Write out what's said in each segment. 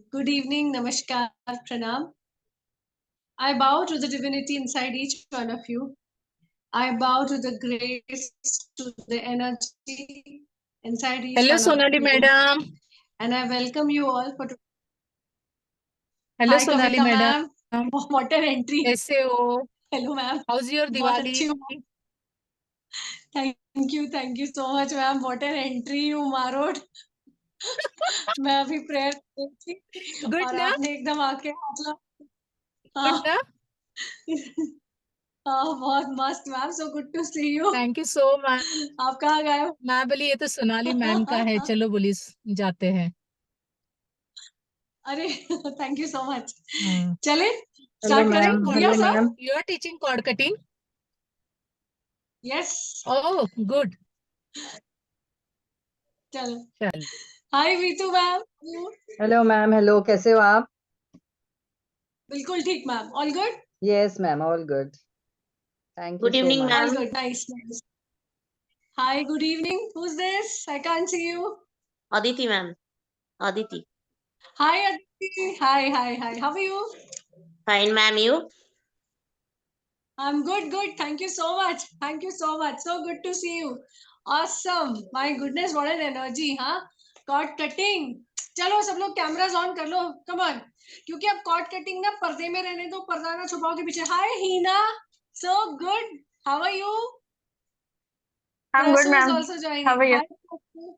Good evening, Namaskar, Pranam. I bow to the divinity inside each one of you. I bow to the grace, to the energy inside each hello one of Sonali you. Madam. And I welcome you all for. Hello Hi, Sonali Kavita ma'am. Madam, What an entry. कैसे हो? Hello, ma'am. House your बहुत दिवाली? अच्छी हूँ. Thank you so much, ma'am. What an entry you मारो. मैं अभी prayer कर रही थी गुड और ना? आपने एकदम आके मतलब गुड ना? हाँ बहुत मस्त ma'am. So good to see you. Thank you so much. आप कहाँ गए हो? मैं बोली ये तो सोनाली मैम का है, चलो बोली जाते हैं। अरे थैंक यू सो मच. हाँ। चले हेलो स्टार्ट करें. मैम, बढ़िया हेलो सब. Ma'am. You are teaching cord cutting? Yes. Oh good. चलो. चल। Hi Vitu ma'am. Hello ma'am, hello, कैसे हो आप? बिल्कुल ठीक ma'am. All good. Yes ma'am, all good. Thank you Good so evening, much. All ma'am. Good. Nice nice. Hi good evening. Who is this? I can't see you. Aditi, ma'am. Aditi. Hi Aditi. Hi hi hi. How are you? Fine, ma'am. You? I'm good, good. Thank you so much. Thank you so much. So good to see you. Awesome. My goodness, what an energy, huh? Cord cutting. चलो सब लोग cameras on कर लो. Come on. क्योंकि अब cord cutting ना पर्दे में रहने दो. पर्दा ना छुपाओ के पीछे. हाय हीना. So good. How are you? I'm good, Prasu is ma'am. also How joining. are you? Hi Prasu.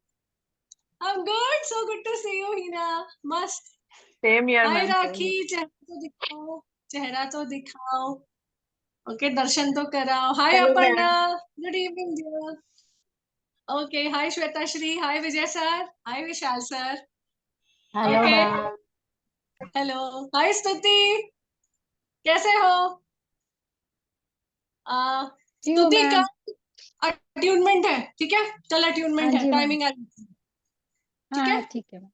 I'm good. So good to see you, Hina. Must. Same here, hi ma'am. Same rakhi. here. चेहरा तो दिखाओ. चेहरा तो दिखाओ. Okay दर्शन तो कराओ. Hi Hello, Aparna. ma'am. Good evening dear. Okay hi Shweta Shri. Hi Vijay sir. Hi Vishal sir. Hello, okay ma'am. Hello. Hi Stuti. कैसे हो? जी हो स्तुति का मैम। अट्यूनमेंट है. ठीक है कल हाँ अट्यूनमेंट है. जी मैम। टाइमिंग आ. ठीक है. हाँ ठीक है मैम।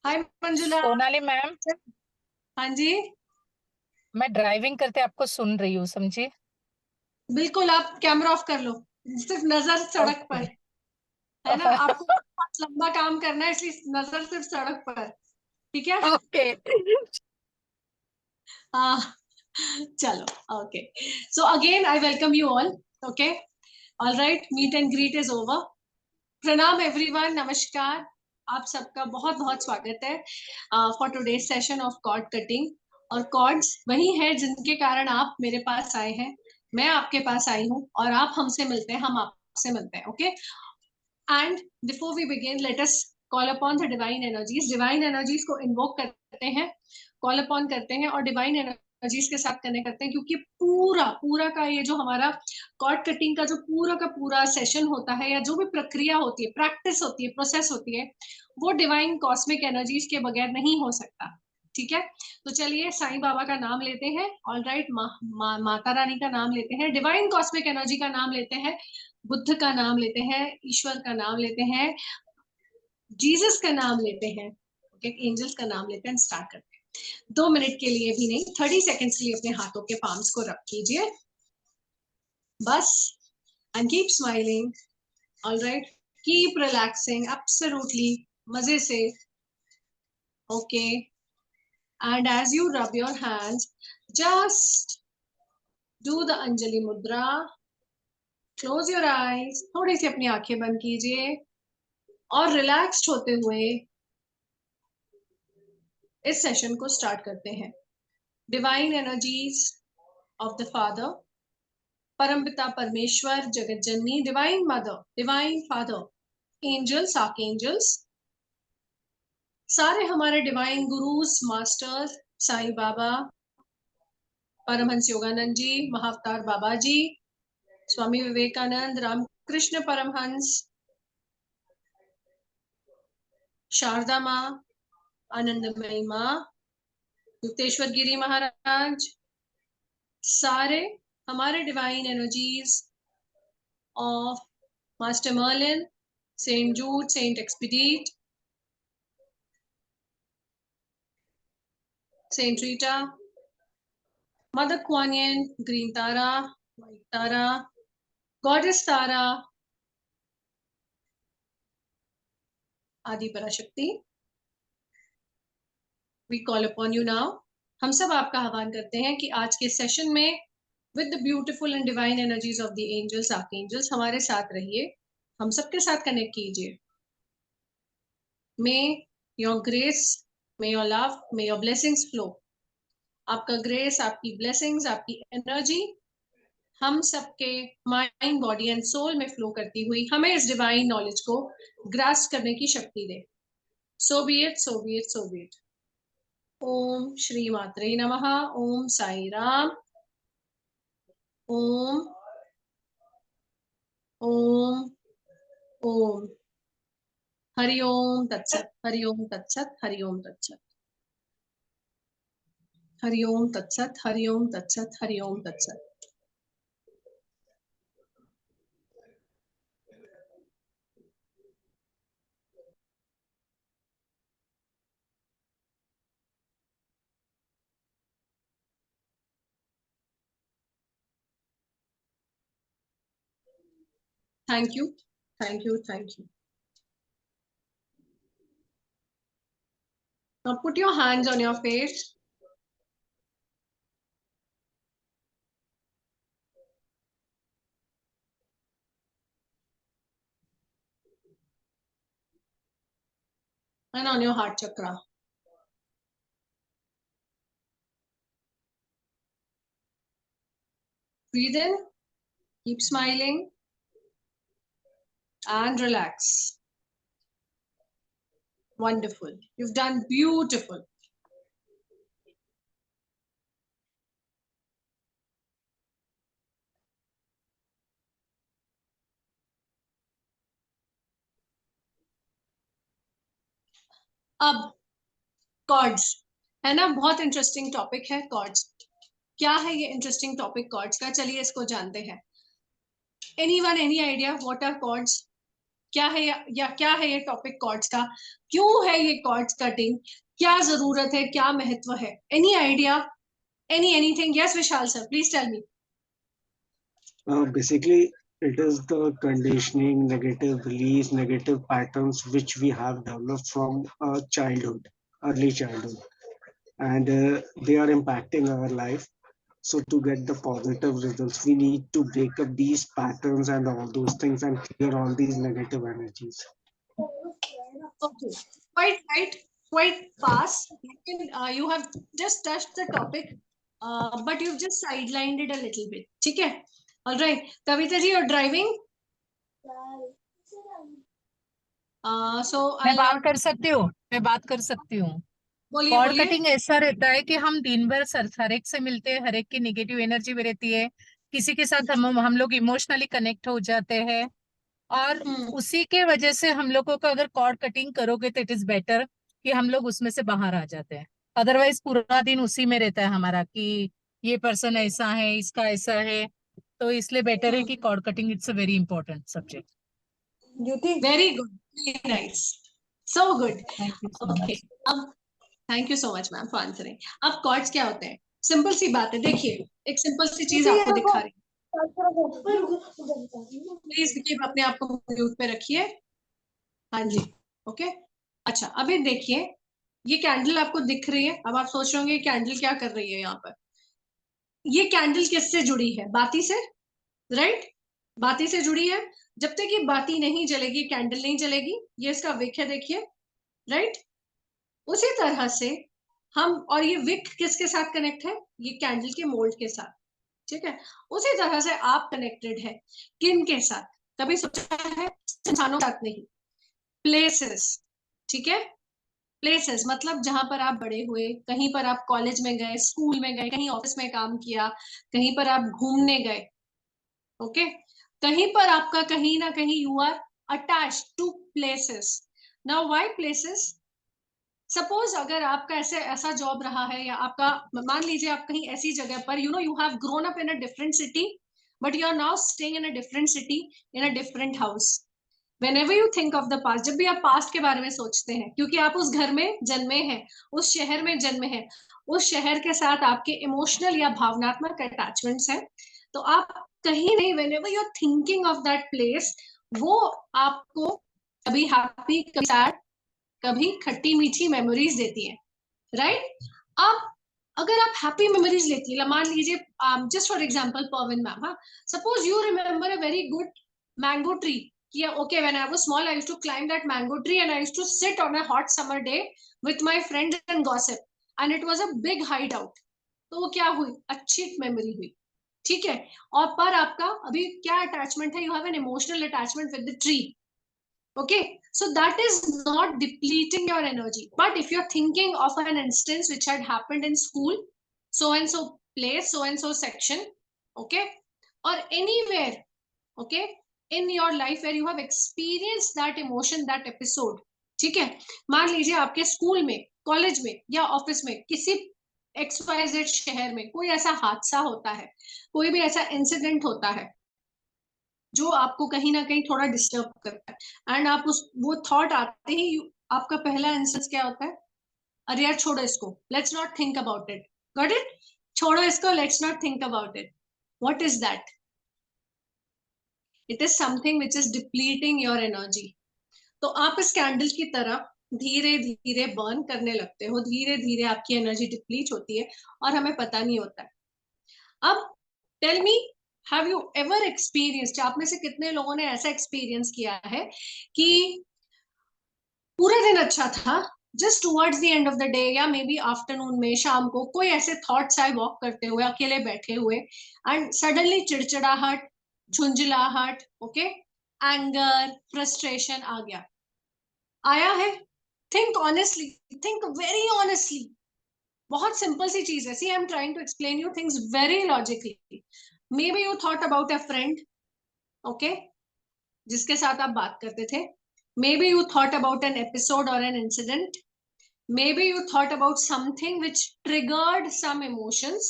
हाय मंजुला. सोनाली मैम, हाँ जी. मैं ड्राइविंग करते आपको सुन रही हूँ, समझी? बिल्कुल आप कैमरा ऑफ कर लो. सिर्फ नजर सड़क ओके। पर. है ना. आपको बहुत लंबा काम करना है इसलिए नजर सिर्फ सड़क पर. ठीक है. ओके। हाँ. चलो. Okay. So again I welcome you all. Okay. All right. Meet and greet is over. प्रणाम एवरीवन. नमस्कार. आप सबका बहुत बहुत स्वागत है for today's session of cord cutting. और कॉर्ड्स वही है जिनके कारण आप मेरे पास आए हैं. मैं आपके पास आई हूँ और आप हमसे मिलते हैं. हम आपसे मिलते हैं. Okay. And before we begin let us call upon the divine energies. Divine energies को इन्वोक करते हैं. कॉल अपॉन करते हैं और डिवाइन एनर्जीज के साथ कनेक्ट करते हैं. क्योंकि पूरा पूरा का ये जो हमारा कॉर्ड कटिंग का जो पूरा का पूरा सेशन होता है या जो भी प्रक्रिया होती है, प्रैक्टिस होती है, प्रोसेस होती है, वो डिवाइन कॉस्मिक एनर्जीज के बगैर नहीं हो सकता. ठीक है. तो चलिए साईं बाबा का नाम लेते हैं. All right. माता रानी का नाम लेते हैं. डिवाइन कॉस्मिक एनर्जी का नाम लेते हैं. बुद्ध का नाम लेते हैं. ईश्वर का नाम लेते हैं. जीसस का नाम लेते हैं. ओके. एंजल्स का नाम लेते हैं. स्टार्ट करते हैं. 2 मिनट के लिए भी नहीं, 30 सेकेंड्स के लिए अपने हाथों के पाम्स को रख कीजिए बस. And keep smiling. All right. Keep relaxing. Absolutely मजे से. Okay. And as you rub your hands just do the anjali mudra. Close your eyes. थोड़ी सी अपनी आंखें बंद कीजिए और रिलैक्स्ड होते हुए इस सेशन को स्टार्ट करते हैं. Divine energies of the father, परमपिता परमेश्वर, जगत जननी, divine mother, divine father, angels, archangels, सारे हमारे डिवाइन गुरुज, मास्टर्स, साईं बाबा, परमहंस योगानंद जी, महाअवतार बाबा जी, स्वामी विवेकानंद, रामकृष्ण परमहंस, शारदा माँ, आनंदमयी माँ, युक्तेश्वर गिरी महाराज, सारे हमारे divine energies of master Merlin, saint Jude, saint Expedite, saint Rita, mother Quan Yin, green Tara, white Tara, goddess Tara, Adi Parashakti, we call upon you now. हम सब आपका आह्वान करते हैं कि आज के सेशन में with the beautiful and divine energies of the angels, archangels, हमारे साथ रहिए, हम सबके साथ कनेक्ट कीजिए. May your grace, may your love, may your blessings flow. आपका ग्रेस, आपकी ब्लेसिंग्स, आपकी एनर्जी हम सबके माइंड, बॉडी एंड सोल में फ्लो करती हुई हमें इस डिवाइन नॉलेज को ग्रास्प करने की शक्ति दे. So be it, so be it, so be it. ओम श्री मात्रे नमः. ओम साई राम. ओम ओम ओम. हरि ओम तत्सत. हरि ओम तत्सत. हरि ओम तत्सत. हरि ओम तत्सत. हरि ओम तत्सत. हरि ओम तत्सत. Thank you, thank you, thank you. Now put your hands on your face. And on your heart chakra. Breathe in, keep smiling, and relax. Wonderful. You've done beautiful. अब chords है ना, बहुत इंटरेस्टिंग टॉपिक है chords. क्या है ये interesting topic chords का? चलिए इसको जानते हैं. Anyone, any idea what are cords? क्या है या क्या है ये टॉपिक कॉर्ड्स का? क्यों है ये कॉर्ड्स कटिंग? क्या जरूरत है, क्या महत्व है? Any idea, anything? Yes Vishal sir, please tell me. Basically, it is the conditioning, negative beliefs, negative patterns which we have developed from childhood, early childhood, and they are impacting our life. So to get the positive results, we need to break up these patterns and all those things and clear all these negative energies. Okay, quite right, quite fast. You have just touched the topic, but you've just sidelined it a little bit. ठीक है? All right, Kavita ji, you're driving. So मैं बात कर सकती हूँ, मैं बात कर सकती हूँ. बोलिए कॉर्ड बोलिए. कटिंग ऐसा रहता है कि हम दिन भर हर एक से मिलते हैं, हर एक की नेगेटिव एनर्जी भी रहती है. किसी के साथ हम लोग इमोशनली कनेक्ट हो जाते हैं, और उसी के वजह से हम लोगों को अगर कॉर्ड कटिंग करोगे तो इट इज बेटर कि हम लोग उसमें से बाहर आ जाते हैं. अदरवाइज पूरा दिन उसी में रहता है हमारा कि ये पर्सन ऐसा है, इसका ऐसा है. तो इसलिए बेटर है कि cord cutting it's a very important subject. Very good, very nice, so good. Thank you so okay, much. अब thank you so much ma'am for answering. अब कॉर्ड्स क्या होते हैं? सिंपल सी बात है. देखिए, एक सिंपल सी चीज आपको दिखा रही हूँ. प्लीज अपने आप को म्यूट पे रखिए. हाँ जी, ओके. अच्छा, अभी देखिए, ये कैंडल आपको दिख रही है. अब आप सोच रहे होंगे ये कैंडल क्या कर रही है यहाँ पर. ये कैंडल किससे जुड़ी है? बाती से, राइट? बाती से जुड़ी है. जब तक ये बाती नहीं जलेगी, कैंडल नहीं जलेगी. ये इसका विक है, देखिए, राइट? उसी तरह से हम, और ये विक किसके साथ कनेक्ट है? ये कैंडल के मोल्ड के साथ. ठीक है? उसी तरह से आप कनेक्टेड है. किन के साथ? कभी सोचा है? इंसानों के साथ नहीं, प्लेसेस. ठीक है? प्लेसेस मतलब जहां पर आप बड़े हुए, कहीं पर आप कॉलेज में गए, स्कूल में गए, कहीं ऑफिस में काम किया, कहीं पर आप घूमने गए. ओके, कहीं पर आपका कहीं ना कहीं you are attached to places. Now why places? Suppose अगर आपका ऐसा जॉब रहा है, या आपका, मान लीजिए आप कहीं ऐसी जगह पर, you have grown up in a different city, but you are now staying in a different city, in a different house. Whenever you think of the past, जब भी आप पास्ट के बारे में सोचते हैं, क्योंकि आप उस घर में जन्मे हैं, उस शहर में जन्मे हैं, उस शहर के साथ आपके इमोशनल या भावनात्मक अटैचमेंट्स हैं, तो आप कहीं नहीं, whenever you're thinking of that place, वो आपको कभी हैप्पी, कभी सैड, कभी खट्टी मीठी मेमोरीज देती है. राइट? आप अगर आप हैप्पी मेमोरीज लेती है, मान लीजिए just for example Pawan ma'am, हाँ, suppose you remember a very good mango tree, okay, when I was small I used to climb that mango tree and I used to sit on a hot summer day with my friends and gossip and it was a big hideout. तो वो क्या हुई, अच्छी memory हुई, ठीक है? और पर आपका अभी क्या अटैचमेंट है, you have an emotional attachment with the tree. Okay, so that is not depleting your energy. But if you're thinking of an instance which had happened in school, so and so place, so and so section, okay, or anywhere, okay, in your life where you have experienced that emotion, that episode, ठीक है? मान लीजिए आपके school में, college में या office में, किसी XYZ शहर में कोई ऐसा हादसा होता है, कोई भी ऐसा इंसिडेंट होता है जो आपको कहीं ना कहीं थोड़ा डिस्टर्ब करता है एंड आप उस वो थॉट आते ही आपका पहला आंसर क्या होता है? अरे यार छोड़ो इसको, let's not think about it. Got it? छोड़ो इसको, let's not think about it. What is that? It is something which is depleting your energy. तो आप इस कैंडल की तरह धीरे धीरे बर्न करने लगते हो, धीरे धीरे आपकी एनर्जी डिप्लीट होती है और हमें पता नहीं होता है. अब tell me, have you ever experienced, आप में से कितने लोगों ने ऐसा एक्सपीरियंस किया है कि पूरा दिन अच्छा था, just towards the end of the day या मे बी आफ्टरनून में, शाम को कोई ऐसे थॉट्स आए वॉक करते हुए, अकेले बैठे हुए, एंड सडनली चिड़चिड़ाहट, झुंझलाहट, ओके, एंगर, फ्रस्ट्रेशन आ गया, आया है? Think honestly, think very honestly. बहुत सिंपल सी चीज है. See I am trying to explain you things very logically. Maybe you thought about a friend, okay, जिसके साथ आप बात करते थे. Maybe you thought about an episode or an incident. Maybe you thought about something which triggered some emotions,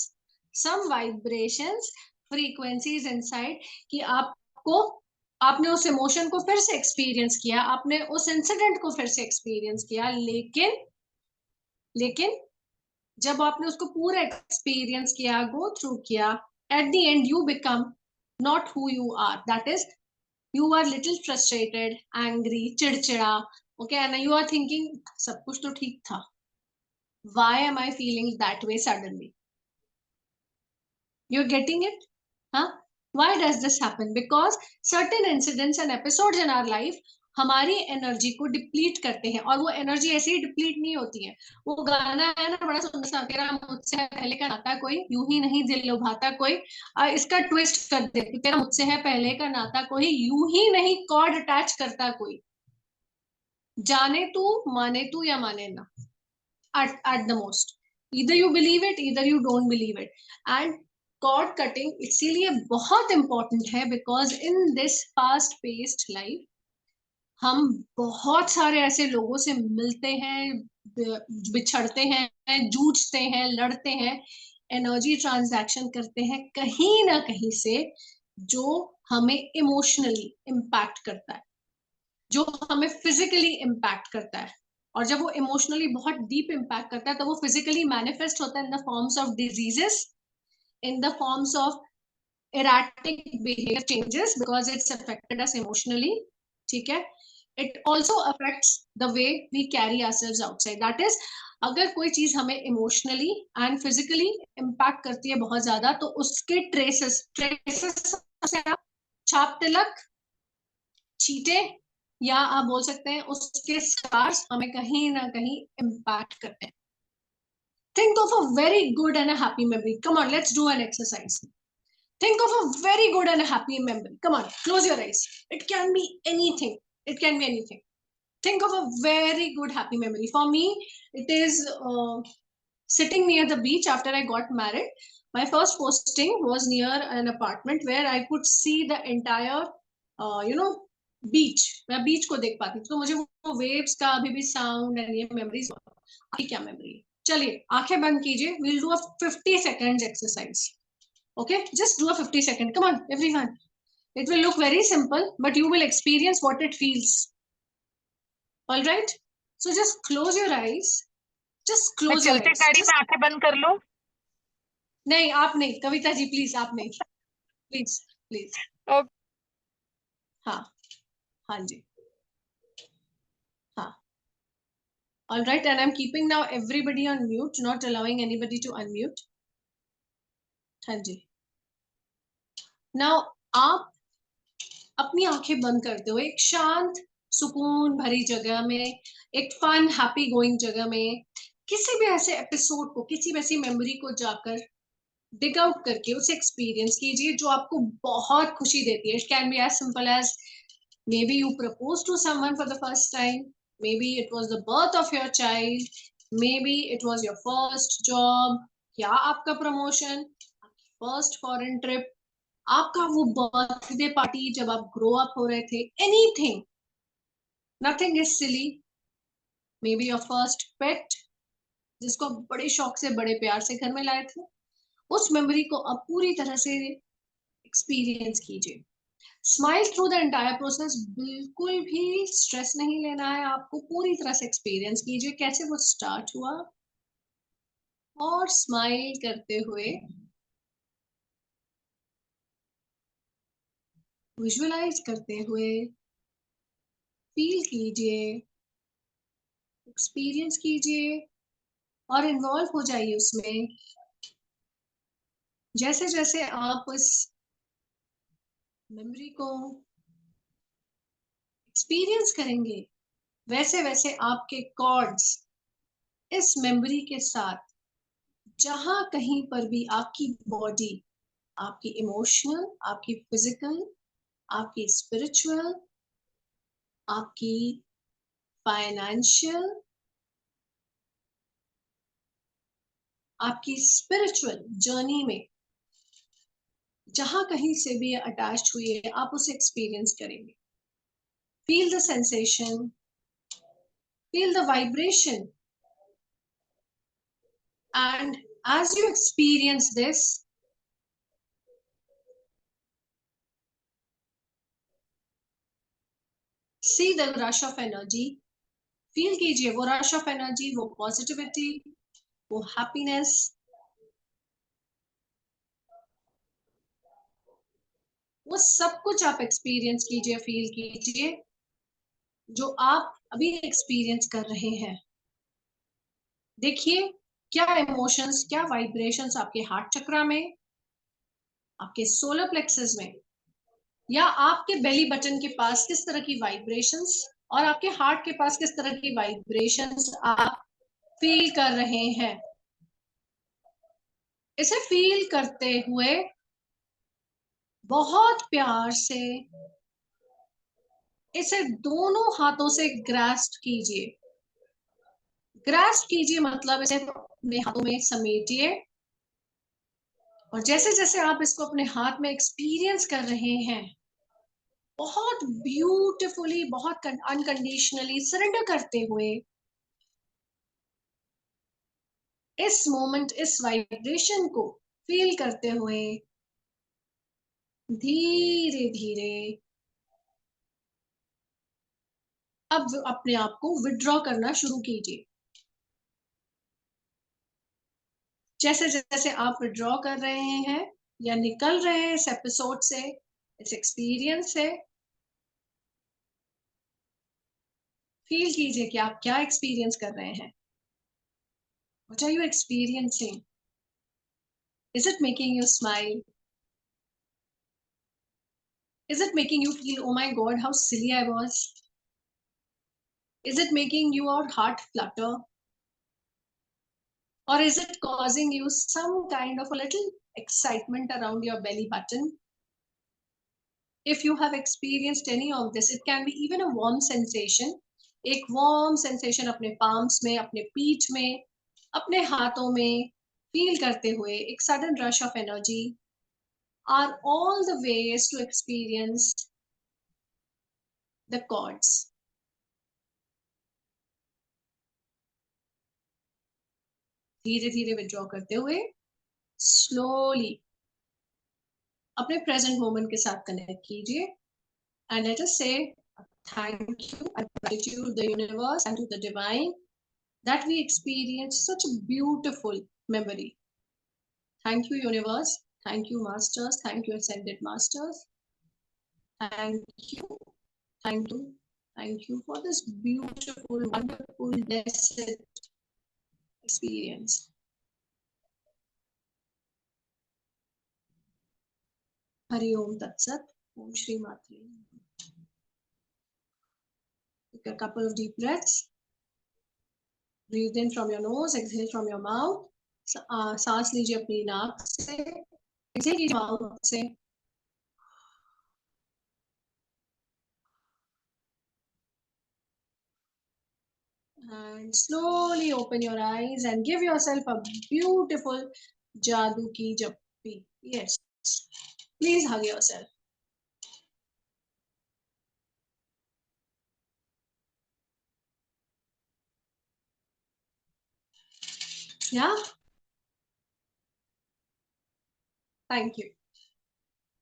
some vibrations, frequencies inside, कि आपने उस emotion को फिर से एक्सपीरियंस किया, आपने उस इंसिडेंट को फिर से एक्सपीरियंस किया, लेकिन जब आपने उसको पूरा एक्सपीरियंस किया, गो थ्रू किया, at the end you become not who you are. That is, you are little frustrated, angry, चिड़चिड़ा, okay, and you are thinking सब कुछ तो ठीक था, why am I feeling that way suddenly? You're getting it? Huh? Why does this happen? Because certain incidents and episodes in our life हमारी energy को deplete करते हैं, और वो एनर्जी ऐसे ही डिप्लीट नहीं होती है. वो गाना है ना बड़ा सुंदर सा, तेरा मुझसे है पहले का नाता कोई, यूं ही नहीं दिल लुभाता कोई. इसका ट्विस्ट कर दे, तेरा मुझसे है पहले का नाता कोई, यूं ही नहीं कॉर्ड अटैच करता कोई. जाने तू, माने तू या माने ना, at the most, either you believe it, either you don't believe it. And cord cutting इसीलिए बहुत इंपॉर्टेंट है because in this fast paced life हम बहुत सारे ऐसे लोगों से मिलते हैं, बिछड़ते हैं, जूझते हैं, लड़ते हैं, एनर्जी ट्रांजैक्शन करते हैं कहीं ना कहीं से, जो हमें इमोशनली इम्पैक्ट करता है, जो हमें फिजिकली इम्पैक्ट करता है. और जब वो इमोशनली बहुत डीप इम्पैक्ट करता है तो वो फिजिकली मैनिफेस्ट होता है in the forms of diseases, in the forms of erratic behavior changes because it's affected us emotionally. ठीक है? It also affects the way we carry ourselves outside. That is, अगर कोई चीज हमें emotionally and physically impact करती है बहुत ज्यादा, तो उसके traces से आप छाप तिलक, चीटे, या आप बोल सकते हैं उसके scars हमें कहीं ना कहीं impact करते हैं. Think of a very good and a happy memory. Come on, let's do an exercise. Think of a very good and a happy memory. Come on, close your eyes. It can be anything. It can be anything. Think of a very good happy memory. For me, it is sitting near the beach after I got married. My first posting was near an apartment where I could see the entire, beach. मैं beach को देख पाती थी, तो मुझे वो waves का अभी भी sound and ये memories. आपकी क्या memory है? चलिए आंखें बंद कीजिए. We'll do a 50 seconds exercise. Okay, just do a 50 second. Come on, everyone. It will look very simple, but you will experience what it feels. All right. So just close your eyes. Just close your चलते eyes. गाड़ी में आंखें बंद कर लो. नहीं, आप नहीं, Kavita ji please, आप नहीं, प्लीज प्लीज. Okay. हाँ, हाँ जी, हाँ. All right, and I'm keeping now everybody on mute, not allowing anybody to unmute. हाँ जी. Now आप अपनी आंखें बंद करते हुए एक शांत सुकून भरी जगह में, एक फन हैप्पी गोइंग जगह में, किसी भी ऐसे एपिसोड को, किसी भी ऐसी मेमोरी को जाकर डिग आउट करके उसे एक्सपीरियंस कीजिए जो आपको बहुत खुशी देती है. It can be as simple as maybe you proposed to someone for the first time, maybe it was the birth of your child, maybe it was your first job, या आपका प्रमोशन, फर्स्ट फॉरेन ट्रिप, आपका वो birthday party जब आप grow up हो रहे थे, anything, nothing is silly. Maybe your first pet जिसको आप बड़े शौक से बड़े प्यार से घर में लाए थे, उस मेमोरी को आप पूरी तरह से एक्सपीरियंस कीजिए. Smile through the entire process. बिल्कुल भी स्ट्रेस नहीं लेना है आपको, पूरी तरह से एक्सपीरियंस कीजिए कैसे वो स्टार्ट हुआ, और स्माइल करते हुए विजुअलाइज करते हुए फील कीजिए, एक्सपीरियंस कीजिए और इन्वॉल्व हो जाइए उसमें. जैसे जैसे आप उस मेमोरी को एक्सपीरियंस करेंगे, वैसे वैसे आपके कॉर्ड्स इस मेमोरी के साथ जहां कहीं पर भी आपकी बॉडी, आपकी इमोशनल, आपकी फिजिकल, आपकी स्पिरिचुअल, आपकी फाइनेंशियल, आपकी स्पिरिचुअल जर्नी में जहां कहीं से भी अटैच हुई है, आप उसे एक्सपीरियंस करेंगे. Feel the sensation, feel the vibration, and as you experience this, see the rush of energy. Feel कीजिए वो रश ऑफ एनर्जी, वो पॉजिटिविटी, वो हैप्पीनेस. वो सब कुछ आप एक्सपीरियंस कीजिए, फील कीजिए जो आप अभी एक्सपीरियंस कर रहे हैं. देखिए क्या इमोशंस, क्या वाइब्रेशंस आपके हार्ट चक्रा में, आपके सोलर प्लेक्सस में, या आपके बेली बटन के पास किस तरह की वाइब्रेशंस, और आपके हार्ट के पास किस तरह की वाइब्रेशंस आप फील कर रहे हैं. इसे फील करते हुए बहुत प्यार से इसे दोनों हाथों से ग्रास्प कीजिए. ग्रास्प कीजिए मतलब इसे अपने हाथों में समेटिए, और जैसे जैसे आप इसको अपने हाथ में एक्सपीरियंस कर रहे हैं, बहुत ब्यूटीफुली, बहुत अनकंडीशनली सरेंडर करते हुए इस मोमेंट, इस वाइब्रेशन को फील करते हुए धीरे धीरे अब अपने आप को विड्रॉ करना शुरू कीजिए. जैसे जैसे आप विड्रॉ कर रहे हैं या निकल रहे हैं इस एपिसोड से, इस एक्सपीरियंस से, फील कीजिए कि आप क्या एक्सपीरियंस कर रहे हैं. What are you experiencing? Is it making you smile? Is it making you feel, oh my God, how silly I was? Is it making your heart flutter? Or is it causing you some kind of a little excitement around your belly button? If you have experienced any of this, it can be even a warm sensation. एक warm sensation अपने palms में, अपने पीठ में, अपने हाथों में feel करते हुए एक sudden rush of energy are all the ways to experience the chords. धीरे धीरे withdraw करते हुए slowly अपने present moment के साथ connect कीजिए, and let us say thank you and gratitude to the universe and to the divine that we experience such a beautiful memory. Thank you, universe. Thank you, masters. Thank you, ascended masters. Thank you. Thank you. Thank you for this beautiful, wonderful, blessed experience. Hari Om Tat Sat. Om Shri Matre. Take a couple of deep breaths. Breathe in from your nose, exhale from your mouth. सांस लीजिए अपनी नाक से, exhale कीजिए mouth से. And slowly open your eyes and give yourself a beautiful Jadoo Ki Jappi. Yes. Please hug yourself. Yeah? Thank you.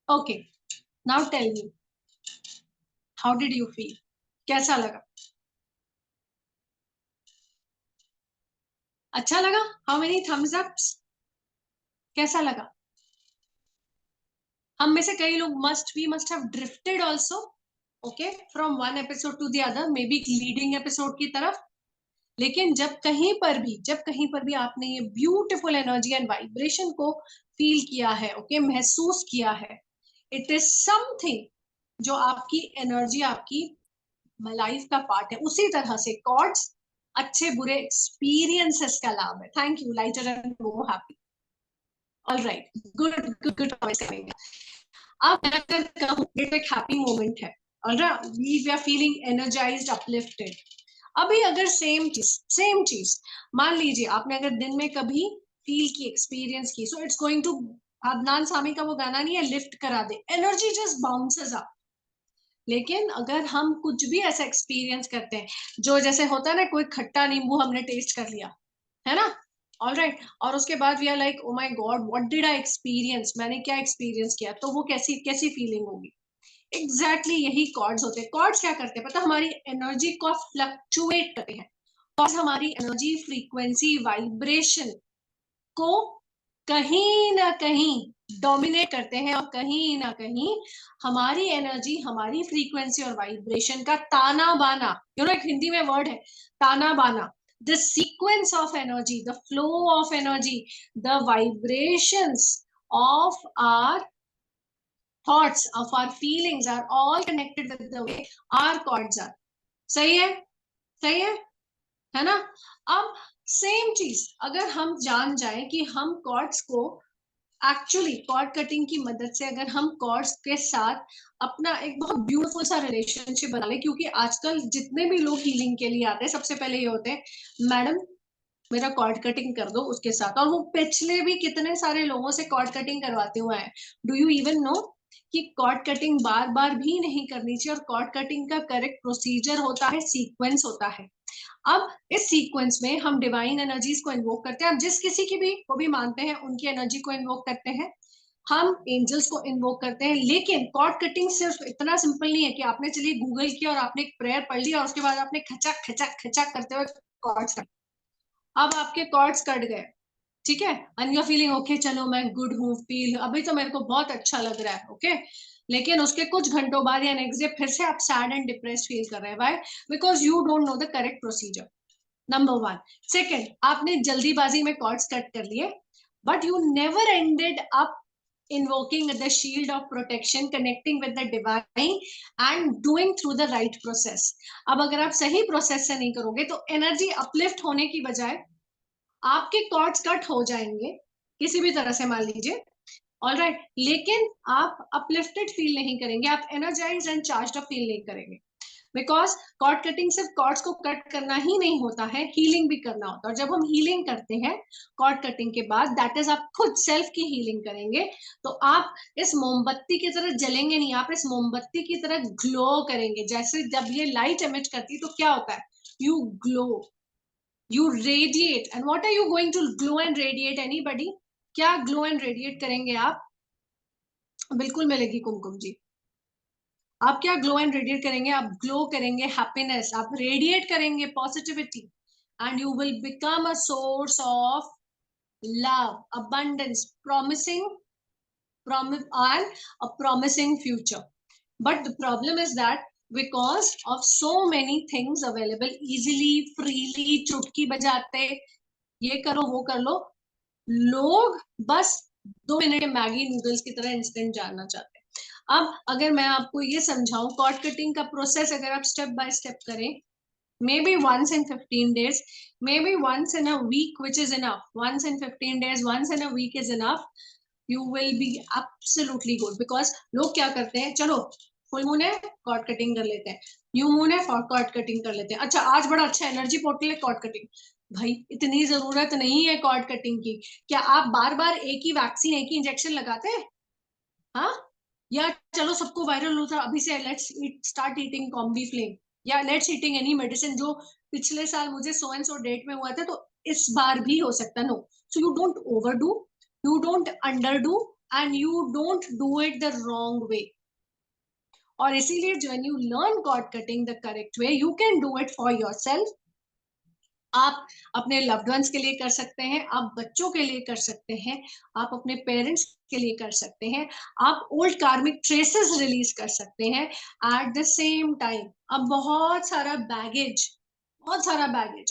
Okay. Now tell me. How did you feel? कैसा लगा? अच्छा लगा? How many thumbs ups? कैसा लगा? हम में से कई लोग must have drifted also, okay, from one episode to the other, maybe leading episode की तरफ. लेकिन जब कहीं पर भी आपने ये ब्यूटीफुल एनर्जी एंड वाइब्रेशन को फील किया है, ओके, महसूस किया है, इट इज समथिंग जो आपकी एनर्जी, आपकी लाइफ का पार्ट है. उसी तरह से कॉर्ड्स अच्छे बुरे एक्सपीरियंसेस का लाभ है. Thank you. Lighter and more happy. Alright, good comment. अब अगर कहूं ये एक हैप्पी मोमेंट है, alright, we are feeling energised, uplifted. अभी अगर सेम चीज मान लीजिए आपने अगर दिन में कभी फील की, एक्सपीरियंस की, so it's going to, Adnan Sami का वो गाना नहीं है, लिफ्ट करा दे, एनर्जी जस्ट बाउंसेस अप. लेकिन अगर हम कुछ भी ऐसा एक्सपीरियंस करते हैं जो जैसे होता है ना, कोई खट्टा नींबू हमने टेस्ट कर लिया है ना, ऑलराइट, और उसके बाद we are like, oh my god, what did I experience, मैंने क्या एक्सपीरियंस किया, तो वो कैसी फीलिंग होगी. एग्जैक्टली यही कॉर्ड्स होते हैं. कॉर्ड्स क्या करते हैं पता, हमारी एनर्जी को फ्लक्चुएट करते हैं. कॉर्ड्स हमारी एनर्जी, फ्रीक्वेंसी, वाइब्रेशन को कहीं ना कहीं डोमिनेट करते हैं, और कहीं ना कहीं हमारी एनर्जी, हमारी फ्रीक्वेंसी और वाइब्रेशन का ताना बाना, एक हिंदी में वर्ड है ताना बाना, the sequence of energy, the flow of energy, the vibrations of our thoughts, of our feelings are all connected with the way our chords are. सही है ना. अब सेम चीज अगर हम जान जाए कि हम कॉर्ड्स को एक्चुअली कॉर्ड कटिंग की मदद से अगर हम कॉर्ड्स के साथ अपना एक बहुत ब्यूटीफुल सा रिलेशनशिप बना ले, क्योंकि आजकल जितने भी लोग हीलिंग के लिए आते हैं, सबसे पहले ये होते हैं, मैडम मेरा कॉर्ड कटिंग कर दो उसके साथ. और वो पिछले भी कितने सारे लोगों से कॉर्ड कटिंग करवाते हुए हैं. डू यू इवन नो कि कॉर्ड कटिंग बार बार भी नहीं करनी चाहिए, और कॉर्ड कटिंग का करेक्ट प्रोसीजर होता है, सीक्वेंस होता है. अब इस सीक्वेंस में हम डिवाइन एनर्जीज को इन्वोक करते हैं. हम जिस किसी की भी को भी मानते हैं उनकी एनर्जी को इन्वोक करते हैं, हम एंजल्स को इन्वोक करते हैं. लेकिन कॉर्ड कटिंग सिर्फ इतना सिंपल नहीं है कि आपने चलिए गूगल किया और आपने एक प्रेयर पढ़ लिया और उसके बाद आपने खचक खचक खचक करते हुए कॉर्ड्स कट. अब आपके कॉर्ड्स कट गए, ठीक है, and you are feeling okay, चलो मैं गुड हूँ, फील अभी तो मेरे को बहुत अच्छा लग रहा है, ओके, लेकिन उसके कुछ घंटों बाद या नेक्स्ट डे फिर से आप सैड एंड डिप्रेस्ड फील कर रहे हैं. Why? Because you don't know the correct procedure. Number 1. Second, आपने जल्दीबाजी में कॉर्ड्स कट कर लिए, but you never ended up invoking the shield of protection, connecting with the divine and doing through the right process. अब अगर आप सही process से नहीं करोगे तो एनर्जी अपलिफ्ट होने की बजाय आपके कॉर्ड्स कट हो जाएंगे किसी भी तरह से, मान लीजिए, ऑलराइट, लेकिन आप अपलिफ्टेड फील नहीं करेंगे, आप energised and charged up feel नहीं करेंगे. बिकॉज कॉर्ड कटिंग सिर्फ कॉर्ड्स को कट करना ही नहीं होता है, हीलिंग भी करना होता है. और जब हम हीलिंग करते हैं कॉर्ड कटिंग के बाद, दैट इज आप खुद सेल्फ की हीलिंग करेंगे, तो आप इस मोमबत्ती की तरह जलेंगे नहीं, आप इस मोमबत्ती की तरह ग्लो करेंगे. जैसे जब ये लाइट एमिट करती है तो क्या होता है, you glow, you radiate. And what are you going to glow and radiate? Anybody? क्या ग्लो एंड रेडिएट करेंगे आप? बिल्कुल मिलेगी कुमकुम जी. आप क्या ग्लो एंड रेडिएट करेंगे? आप ग्लो करेंगे हैप्पीनेस, आप रेडिएट करेंगे positivity, and you will become a source of love, abundance, promising and a promising future. But the problem is that because of so many things available easily, freely, चुटकी बजाते, ये करो वो कर लो. लोग बस 2 मिनट के मैगी नूडल्स की तरह इंस्टेंट जानना चाहते हैं. अब अगर मैं आपको ये समझाऊं कॉर्ड कटिंग का प्रोसेस, अगर आप स्टेप बाय स्टेप करें, maybe once in 15 days, maybe once in a week, which is enough. Once in 15 days, once in a week is enough. You will be absolutely good. Because लोग क्या करते हैं, चलो full moon है cord cutting कर लेते हैं, new moon है कॉर्ड कटिंग कर लेते हैं. अच्छा आज बड़ा अच्छा एनर्जी पोर्टल है, कॉर्ड कटिंग. भाई इतनी जरूरत नहीं है कॉर्ड कटिंग की. क्या आप बार बार एक ही वैक्सीन, एक ही इंजेक्शन लगाते हैं? हाँ, या चलो सबको वायरल होता अभी से let's start eating combi flame, या लेट्स ईटिंग एनी मेडिसिन जो पिछले साल मुझे सो एंड सो डेट में हुआ था, तो इस बार भी हो सकता. No, so you don't overdo, you don't underdo, and you don't do it the wrong way. और इसीलिए when you learn cord cutting the correct way, you can do it for yourself. आप अपने loved ones के लिए कर सकते हैं, आप बच्चों के लिए कर सकते हैं, आप अपने पेरेंट्स के लिए कर सकते हैं, आप ओल्ड कार्मिक ट्रेसेस रिलीज कर सकते हैं. एट द सेम टाइम अब बहुत सारा बैगेज,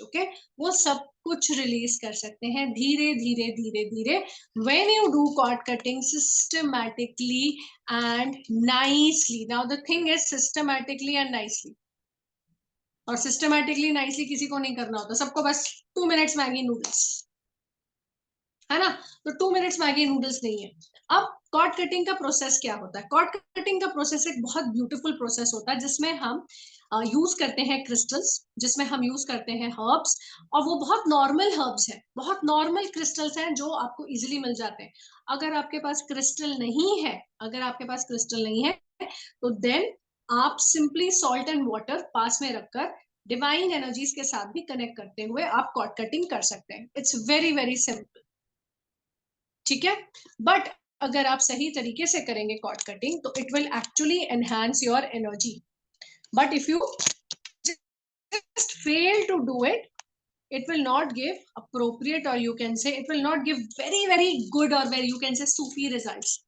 ओके, वो सब कुछ रिलीज कर सकते हैं धीरे धीरे धीरे धीरे. when you do cord cutting systematically and nicely. Now the thing is systematically and nicely. और सिस्टमैटिकली नाइसली किसी को नहीं करना होता, सबको बस 2 मिनट्स मैगी नूडल्स, है ना? तो 2 मिनट्स मैगी नूडल्स नहीं है. अब कॉर्ड कटिंग का प्रोसेस क्या होता है? कॉर्ड कटिंग का प्रोसेस एक बहुत ब्यूटीफुल प्रोसेस होता है जिसमें हम यूज करते हैं क्रिस्टल्स, जिसमें हम यूज करते हैं हर्ब्स, और वो बहुत नॉर्मल हर्ब्स हैं, बहुत नॉर्मल क्रिस्टल्स हैं जो आपको इजीली मिल जाते हैं. अगर आपके पास क्रिस्टल नहीं है, तो देन आप सिंपली सॉल्ट एंड वाटर पास में रखकर डिवाइन एनर्जीज के साथ भी कनेक्ट करते हुए आप कॉर्ड कटिंग कर सकते हैं. इट्स वेरी वेरी सिंपल, ठीक है? बट अगर आप सही तरीके से करेंगे कॉर्ड कटिंग तो it will actually enhance your energy. But if you just fail to do it, it will not give appropriate, or you can say it will not give very very good, or very you can say Sufi results.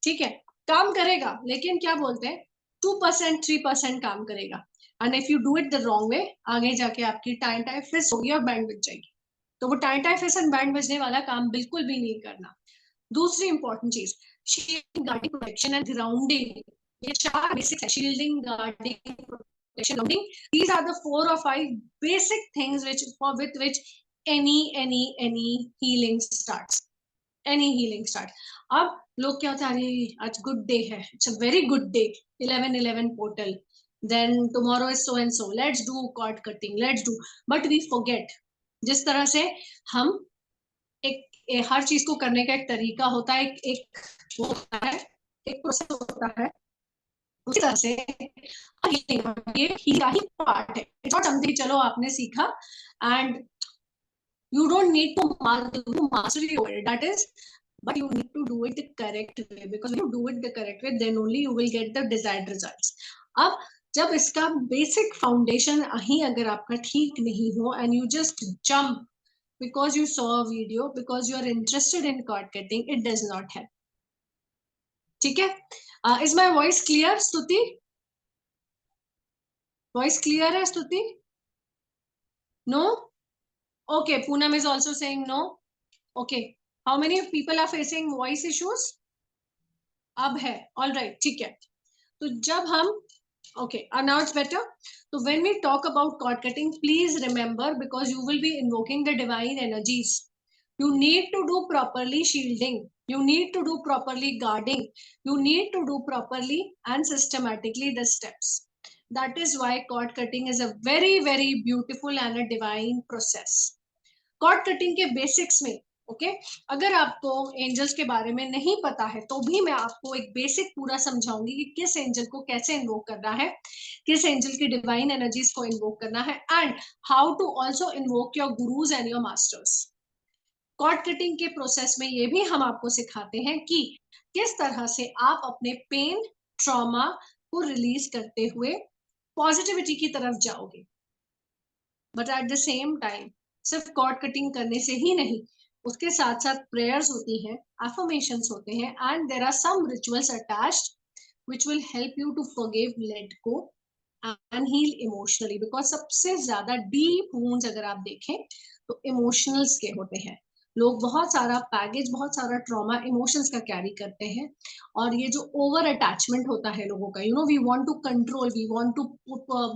ठीक है, काम करेगा लेकिन क्या बोलते हैं 2% 3% काम करेगा. And if you do it the wrong way, आगे जाके आपकी टाइम फिस होगी और बैंड बज जाएगी. तो वो टाइम फिस एंड बैंड बजने वाला काम बिल्कुल भी नहीं करना. दूसरी इंपॉर्टेंट चीज, shielding, guarding, protection and grounding. ये 4 बेसिक्स है, shielding, guarding, protection, grounding. These are the 4 or 5 basic things with which any healing starts. Any healing start. अब लोग क्या होता है, अरे आज गुड डे है, it's a very good day, 11/11 portal, then tomorrow is so and so, let's do cord cutting, let's do. But we forget, जिस तरह से हम हर चीज को करने का एक तरीका होता है, एक वो होता है, एक प्रोसेस होता है, उसी तरह से ये हीरा ही पार्ट है. इट्स नॉट समथिंग चलो आपने सीखा and you don't need to mastery over it, that is, but you need to do it the correct way, because when you do it the correct way, then only you will get the desired results. अब जब इसका basic foundation ही अगर आपका ठीक नहीं हो and you just jump because you saw a video, because you are interested in cord cutting, it does not help. ठीक है? Is my voice clear, Stuti? Voice clear है Stuti? No? Okay, Poonam is also saying no. Okay, how many people are facing voice issues? अब है, all right, ठीक है. तो जब हम okay, now it's better. So when we talk about cord cutting, please remember, because you will be invoking the divine energies, you need to do properly shielding, you need to do properly guarding, you need to do properly and systematically the steps. That is why cord cutting is a very very beautiful and a divine process. Cord cutting के basics में, okay, अगर आपको angels के बारे में नहीं पता है तो भी मैं आपको एक बेसिक पूरा समझाऊंगी कि किस एंजल को कैसे इन्वोक करना है, किस एंजल की डिवाइन एनर्जीज को इन्वोक करना है, and how to also invoke your gurus and your masters. Cord cutting के प्रोसेस में ये भी हम आपको सिखाते हैं कि किस तरह से आप अपने पेन, ट्रॉमा को रिलीज करते हुए पॉजिटिविटी की तरफ जाओगे. But at the same time सिर्फ कॉर्ड कटिंग करने से ही नहीं, उसके साथ साथ प्रेयर्स होती हैं, अफर्मेशंस होते हैं, and there are some rituals attached which will help you to forgive, let go, and heal emotionally, because सबसे ज्यादा डीप वुंड्स अगर आप देखें तो इमोशनल्स के होते हैं. लोग बहुत सारा बैगेज, बहुत सारा ट्रॉमा इमोशंस का कैरी करते हैं, और ये जो ओवर अटैचमेंट होता है लोगों का, we want to control, we want to,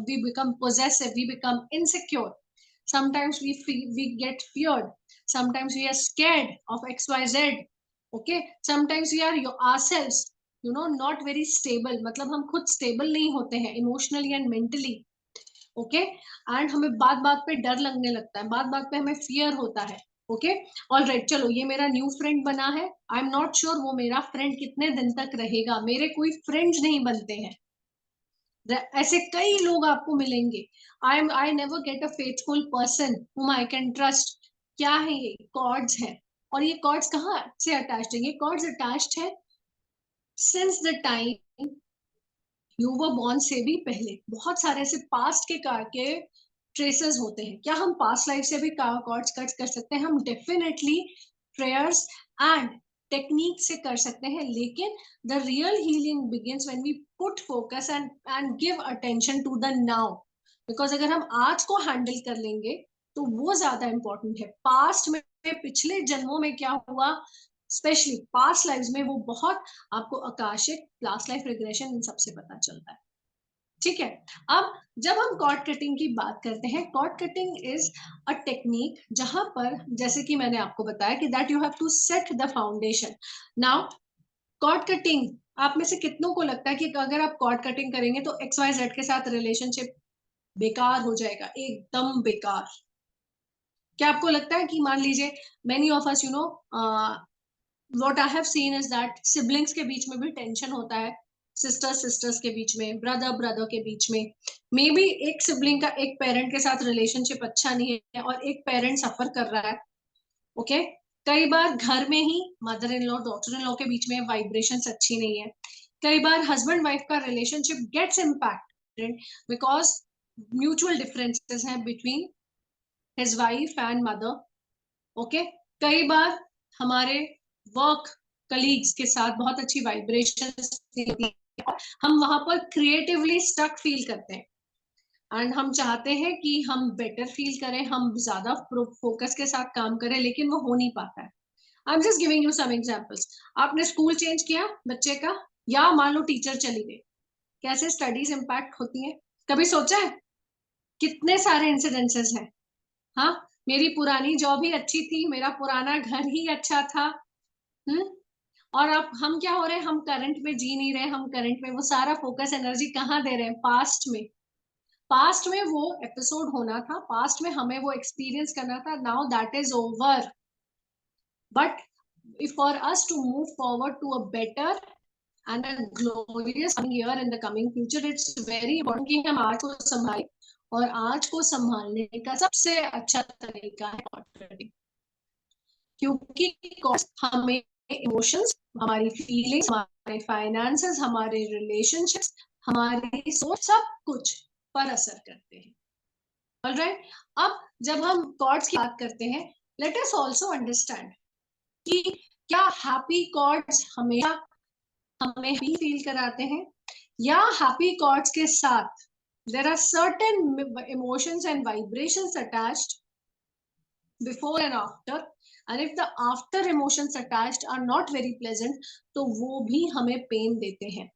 we become possessive, we become insecure, sometimes we get feared, sometimes we are scared of xyz. Okay, sometimes we are ourselves not very stable, मतलब हम खुद stable नहीं होते हैं emotionally and mentally. Okay, and हमें बात बात पे डर लगने लगता है, बात बात पे हमें फियर होता है. ओके, ऑलराइट, चलो ये मेरा न्यू फ्रेंड बना है, आई एम नॉट श्योर वो मेरा फ्रेंड कितने दिन तक रहेगा, मेरे कोई फ्रेंड्स नहीं बनते हैं. ऐसे कई लोग आपको मिलेंगे. I never get a faithful person whom I can trust. क्या है ये? कॉर्ड्स है. और ये कॉर्ड्स कहाँ से अटैच्ड है? ये कॉर्ड्स अटैच्ड है since the time you were born से भी पहले. बहुत सारे ऐसे पास्ट के ट्रेसेस होते हैं. क्या हम पास्ट लाइफ से भी कॉर्ड्स कट कर सकते हैं? हम डेफिनेटली प्रेयर्स एंड टेक्निक से कर सकते हैं, लेकिन the real healing begins when we put focus and give attention to the now. Because अगर हम आज को हैंडल कर लेंगे तो वो ज्यादा इंपॉर्टेंट है. पास्ट में, पिछले जन्मों में क्या हुआ, स्पेशली पास्ट लाइफ में, वो बहुत आपको आकाशिक, पास्ट लाइफ रिग्रेशन, इन सबसे पता चलता है. ठीक है, अब जब हम कॉर्ड कटिंग की बात करते हैं, cord cutting is a technique जहां पर, जैसे कि मैंने आपको बताया कि that you have to set the foundation. Now cord cutting, आप में से कितनों को लगता है कि अगर आप कॉर्ड कटिंग करेंगे तो XYZ के साथ रिलेशनशिप बेकार हो जाएगा, एकदम बेकार? क्या आपको लगता है कि, मान लीजिए, many of us what I have seen is that siblings के बीच में भी टेंशन होता है, सिस्टर्स के बीच में, ब्रदर के बीच में, मे बी एक सिबलिंग का एक पेरेंट के साथ रिलेशनशिप अच्छा नहीं है और एक पेरेंट सफर कर रहा है. ओके, कई बार घर में ही mother in law, daughter in law के बीच में वाइब्रेशंस अच्छी नहीं है. कई बार हस्बैंड वाइफ का relationship gets impacted because mutual differences हैं between his wife and mother. Okay, कई बार हमारे वर्क कलीग्स के साथ बहुत अच्छी वाइब्रेशंस होती है, हम वहां पर क्रिएटिवली स्टक फील करते हैं एंड हम चाहते हैं कि हम बेटर फील करें, हम ज्यादा फोकस के साथ काम करें, लेकिन वो हो नहीं पाता है. I am just giving you some examples. आपने स्कूल चेंज किया बच्चे का, या मान लो टीचर चली गई, कैसे स्टडीज इम्पैक्ट होती है? कभी सोचा है? कितने सारे इंसिडेंसेस हैं. हाँ, मेरी पुरानी जॉब ही अच्छी थी, मेरा पुराना घर ही अच्छा था. और अब हम क्या हो रहे हैं, हम करंट में जी नहीं रहे, हम करंट में वो सारा फोकस एनर्जी कहाँ दे रहे हैं? पास्ट में. पास्ट में वो एपिसोड होना था, पास्ट में हमें वो एक्सपीरियंस करना था. Now that is over. But if for us to move forward to a better and a glorious year in the coming future, it's very important कि हम आज को संभालें, और आज को संभालने का सबसे अच्छा तरीका है कॉर्ड कटिंग. क्योंकि हमें इमोशंस, हमारी फीलिंग्स, हमारे फाइनेंसेस, हमारे रिलेशनशिप्स, हमारी सोच, सब कुछ पर असर करते हैं. ऑलराइट, अब जब हम कॉर्ड्स की बात करते हैं, लेट अस आल्सो अंडरस्टैंड कि क्या हैप्पी कॉर्ड्स हमेशा हमें भी फील कराते हैं, या हैप्पी कॉर्ड्स के साथ there are certain emotions and vibrations attached before and after, and if the after emotions attached are not very pleasant, तो वो भी हमें पेन देते हैं.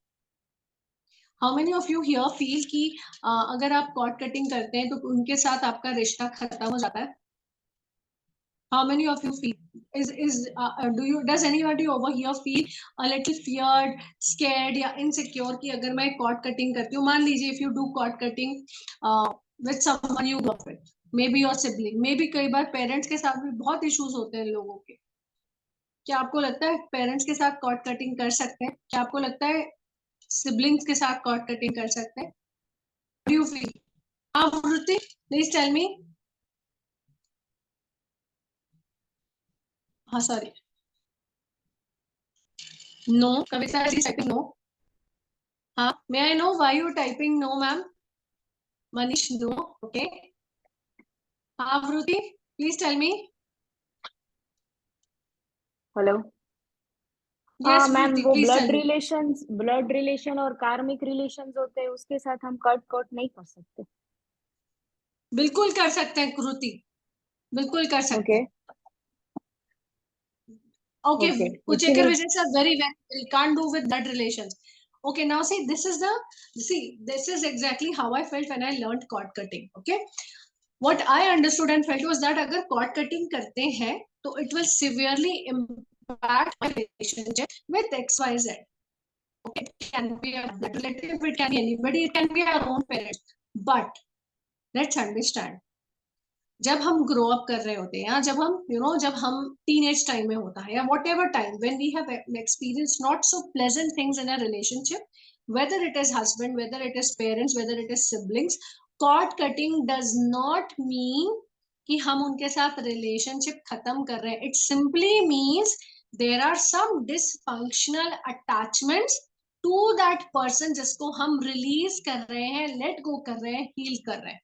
How many of you here feel कि अगर आप कॉर्ड कटिंग करते हैं तो उनके साथ आपका रिश्ता खत्म हो जाता है? How many of you feel does anybody over here feel a little feared, scared या insecure कि अगर मैं कॉर्ड कटिंग करती हूँ, मान लीजिए if you do cord cutting with someone you love it, maybe your sibling, maybe कई बार parents के साथ भी बहुत इश्यूज होते हैं लोगों के. क्या आपको लगता है पेरेंट्स के साथ कॉर्ड कटिंग कर सकते हैं? क्या आपको लगता है सिबलिंग्स के साथ कॉर्ड कटिंग कर सकते हैं? Do you feel? Vruti, please tell me. हाँ, sorry. No, Kavita is typing no. हाँ, may I know why you typing no, ma'am? Manish, no. Okay. हाँ, Vruti, please tell me. Hello. Yes, ma'am Kruti, वो please tell me. Blood relation और कार्मिक relations होते हैं, उसके साथ हम कट नहीं कर सकते। बिल्कुल कर सकते हैं कृति, बिल्कुल कर सकते ओके हैं। Okay, ओके, which इसीलिए visits are very we can't do with blood relations. Okay, now see this is exactly how I felt when I learned cord cutting. Okay, what I understood and felt was that अगर cord cutting करते हैं तो it will severely impact my relationship with XYZ. Okay, it can be a blood relative, it can be anybody, it can be our own parents. But let's understand, जब हम grow up कर रहे होते हैं या जब हम जब हम टीनेज टाइम में होता है या whatever time when we have experience not so pleasant things in a relationship, whether it is husband, whether it is parents, whether it is siblings, cord cutting does not mean कि हम उनके साथ relationship खत्म कर रहे हैं. It simply means there are some dysfunctional attachments to that person जिसको हम रिलीज कर रहे हैं, लेट गो कर रहे हैं, हील कर रहे हैं.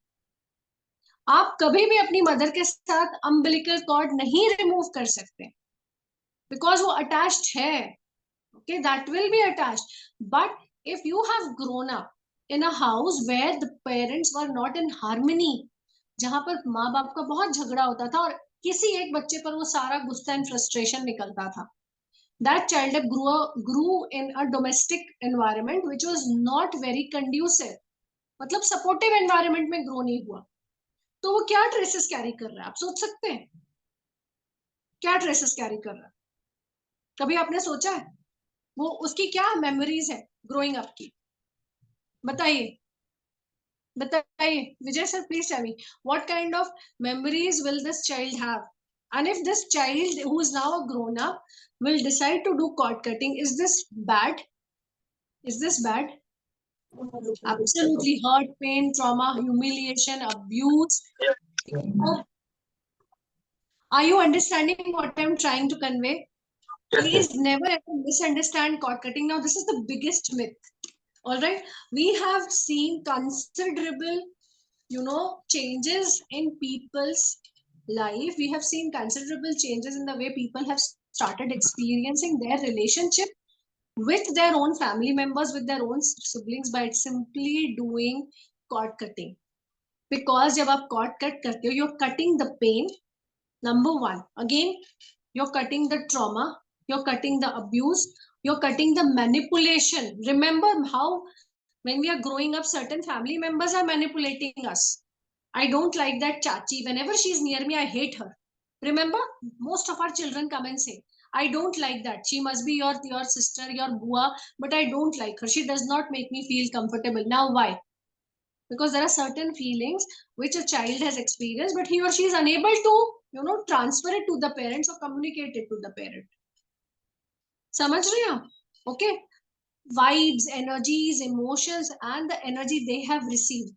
आप कभी भी अपनी मदर के साथ अम्बिलिकल कॉर्ड नहीं रिमूव कर सकते बिकॉज वो अटैच्ड है. Okay, that will be attached. But if you have grown up in a house where the parents were not in harmony, जहां पर माँ बाप का बहुत झगड़ा होता था और किसी एक बच्चे पर वो सारा गुस्सा एंड फ्रस्ट्रेशन निकलता था, that child grew in a domestic environment which was not very conducive, मतलब सपोर्टिव एनवायरनमेंट में ग्रो नहीं हुआ, तो वो क्या ट्रेसेस कैरी कर रहा है? आप सोच सकते हैं क्या ट्रेसेस कैरी कर रहा है? कभी आपने सोचा है वो उसकी क्या मेमोरीज है ग्रोइंग अप की? बताइए बताइए Vijay sir, please tell me what kind of memories will this child have, and if this child who is now a grown up will decide to do cord cutting, is this bad? Is this bad? Absolutely. Hurt, pain, trauma, humiliation, abuse. Are you understanding what I'm trying to convey? Please never ever misunderstand cord cutting. Now, this is the biggest myth. All right, we have seen considerable, changes in people's life. We have seen considerable changes in the way people have started experiencing their relationship with their own family members, with their own siblings, by simply doing cord cutting. Because जब आप cord cut करते हो, you're cutting the pain. Number one, again, you're cutting the trauma, you're cutting the abuse, you're cutting the manipulation. Remember how when we are growing up, certain family members are manipulating us. I don't like that chachi. Whenever she's near me, I hate her. Remember, most of our children come and say, I don't like that. She must be your sister, your bua, but I don't like her. She does not make me feel comfortable. Now, why? Because there are certain feelings which a child has experienced, but he or she is unable to transfer it to the parents or communicate it to the parent. समझ रहे हैं? Okay, vibes, energies, emotions, and the energy they have received.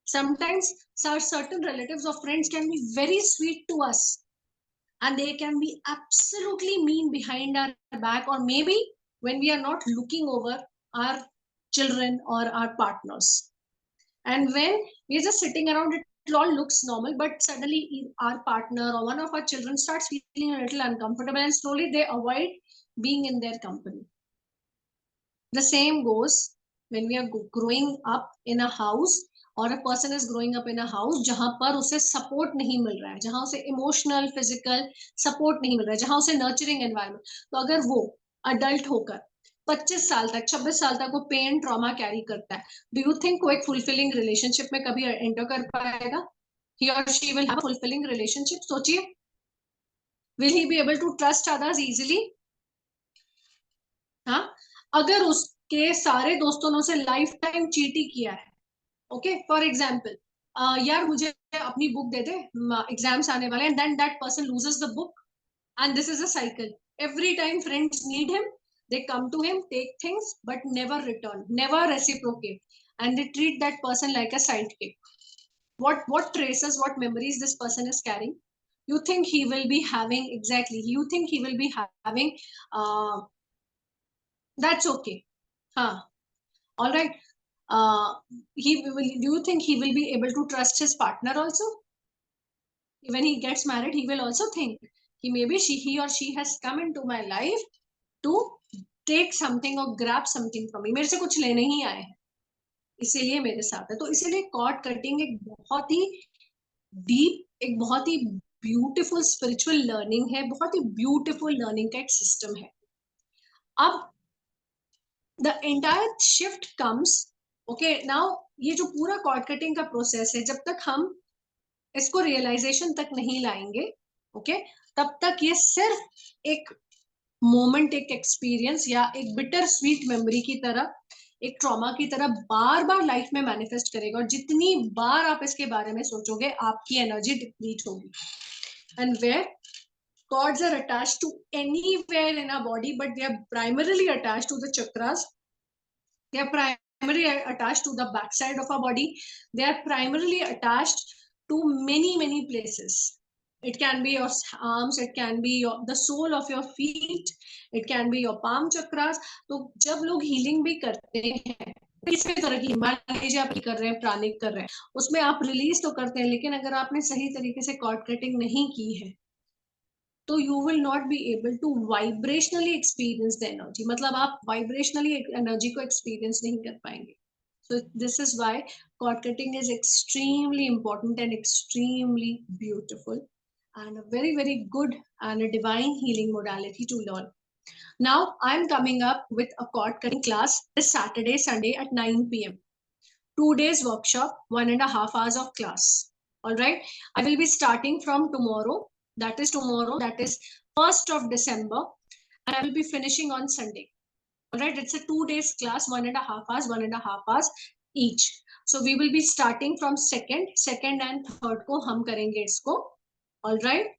Sometimes certain relatives or friends can be very sweet to us, and they can be absolutely mean behind our back, or maybe when we are not looking over our children or our partners. And when we're just sitting around, it all looks normal, but suddenly our partner or one of our children starts feeling a little uncomfortable, and slowly they avoid being in their company. The same goes when we are growing up in a house, or a person is growing up in a house जहां पर उसे support नहीं मिल रहा है, जहां उसे emotional, physical support नहीं मिल रहा है, जहां उसे nurturing environment. तो अगर वो adult होकर 25 साल तक 26 साल तक वो पेन ट्रॉमा कैरी करता है, डू यू थिंक वो एक फुलफिलिंग रिलेशनशिप में कभी एंटर कर पाएगा? ही और she will have a fulfilling relationship? सोचिए, will he be able to trust others easily? हाँ, अगर उसके सारे दोस्तों ने उसे लाइफ टाइम चीटी किया है, ओके, फॉर एग्जाम्पल, यार मुझे अपनी बुक दे दे, एग्जाम्स आने वाले हैं, then that person loses the book, and this is a cycle. Every time friends need him, they come to him, take things, but never return, never reciprocate, and they treat that person like a sidekick. What traces, what memories this person is carrying? You think he will be having, exactly, you think he will be having, that's okay, huh? All right. Do you think he will be able to trust his partner also? When he gets married, he will also think he or she has come into my life to take something or grab something from me. मेरे से कुछ लेने ही आए हैं, इसीलिए मेरे साथ है. तो इसीलिए कॉर्ड कटिंग एक बहुत ही डीप, एक बहुत ही ब्यूटीफुल स्पिरिचुअल लर्निंग है, बहुत ही ब्यूटीफुल लर्निंग का एक सिस्टम है. अब the entire shift comes, okay now, ये जो पूरा कॉर्ड कटिंग का प्रोसेस है, जब तक हम इसको रियलाइजेशन तक नहीं लाएंगे, ओके, तब तक ये सिर्फ एक मोमेंट, एक एक्सपीरियंस या एक बिटर स्वीट मेमोरी की तरह, एक ट्रॉमा की तरह बार बार लाइफ में मैनिफेस्ट करेगा. और जितनी बार आप इसके बारे में सोचोगे, आपकी एनर्जी डिप्लीट होगी. And where cords are attached to anywhere in our body, but they are primarily attached to the chakras. They are primarily attached to the backside of our body. They are primarily attached to many places. It can be your arms, it can be the sole of your feet, it can be your palm chakras. तो जब लोग healing भी करते हैं, किसी तरह की, मान लीजिए आप कर रहे हैं, प्राणिक कर रहे हैं, उसमें आप रिलीज तो करते हैं, लेकिन अगर आपने सही तरीके से कॉर्ड कटिंग नहीं की है, तो you will not be able to vibrationally experience the energy. मतलब आप vibrationally energy को experience नहीं कर पाएंगे. So this is why cord cutting is extremely important and extremely beautiful and a very good and a divine healing modality to learn. Now I am coming up with a cord cutting class this Saturday, Sunday at 9 p.m. 2 days workshop, 1.5 hours of class. All right. I will be starting from tomorrow. That is tomorrow. That is 1st of December. And I will be finishing on Sunday. All right. It's a 2 days class, 1.5 hours, 1.5 hours each. So we will be starting from second and third को हम करेंगे इसको. All right.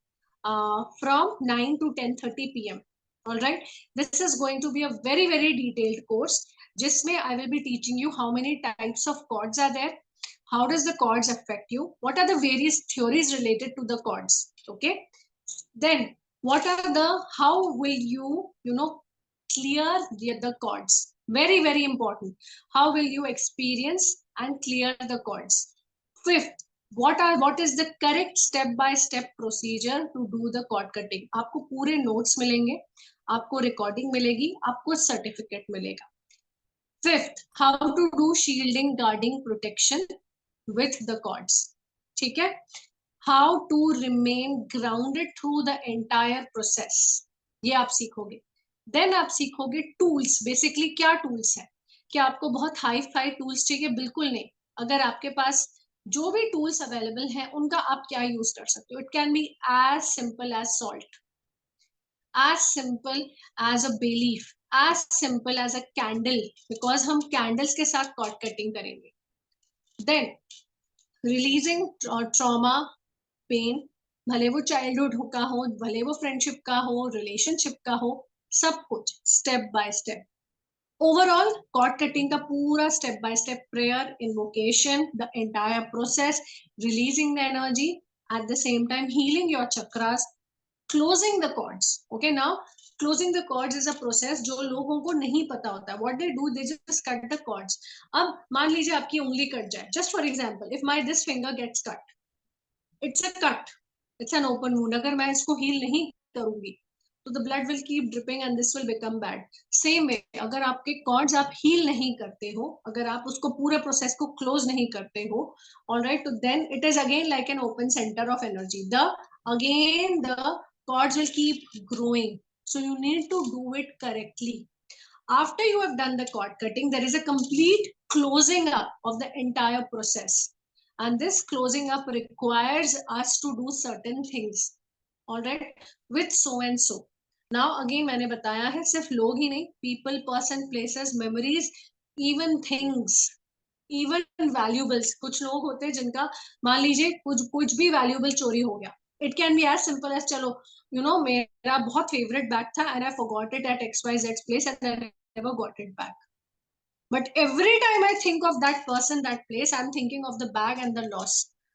From 9 to 10:30 p.m. All right. This is going to be a very detailed course. जिसमें I will be teaching you how many types of cords are there. How does the cords affect you? What are the various theories related to the cords? Okay. Then what are the, how will you clear the cords? Very important. How will you experience and clear the cords? Fifth, what is the correct step by step procedure to do the cord cutting? आपको पूरे notes मिलेंगे, आपको recording मिलेगी, आपको certificate मिलेगा. Fifth, how to do shielding, guarding, protection with the cords. ठीक है. How to remain grounded through the entire process. ये आप सीखोगे. Then आप सीखोगे tools. Basically क्या tools है? क्या आपको बहुत हाई फाई tools चाहिए? बिल्कुल नहीं. अगर आपके पास जो भी tools available हैं, उनका आप क्या use कर सकते हो? It can be as simple as salt, as simple as a bay leaf, as simple as a candle, because हम candles के साथ cord cutting करेंगे. Then रिलीजिंग ट्रॉमा, पेन, भले वो चाइल्डहुड का हो, भले वो फ्रेंडशिप का हो, रिलेशनशिप का हो, सब कुछ step by step. Overall cord cutting का पूरा step by step, prayer, invocation, the entire process, releasing the energy, at the same time healing your chakras, closing the cords. Okay, now closing the cords is a process जो लोगों को नहीं पता होता. What they do, they just cut the cords. अब मान लीजिए आपकी उंगली कट जाए. Just for example, if this finger gets cut, it's a cut, it's an open wound. अगर मैं इसको heal नहीं करूंगी, तो the blood will keep dripping and this will become bad. Same way, अगर आपके cords आप heal नहीं करते हो, अगर आप उसको पूरे process को close नहीं करते हो, all right, तो then it is again like an open center of energy. The cords will keep growing. So you need to do it correctly. After you have done the cord cutting, there is a complete closing up of the entire process. And this closing up requires us to do certain things. All right, with so and so. Now again मैंने बताया है, सिर्फ लोग ही नहीं, people, person, places, memories, even things, even valuables. कुछ लोग होते हैं जिनका मान लीजिए कुछ भी valuable चोरी हो गया. It can be as simple as चलो, मेरा बहुत favorite bag था and I forgot it at XYZ place and I never got it back. But every time I think of that person, that place, I'm thinking of the bag and the loss.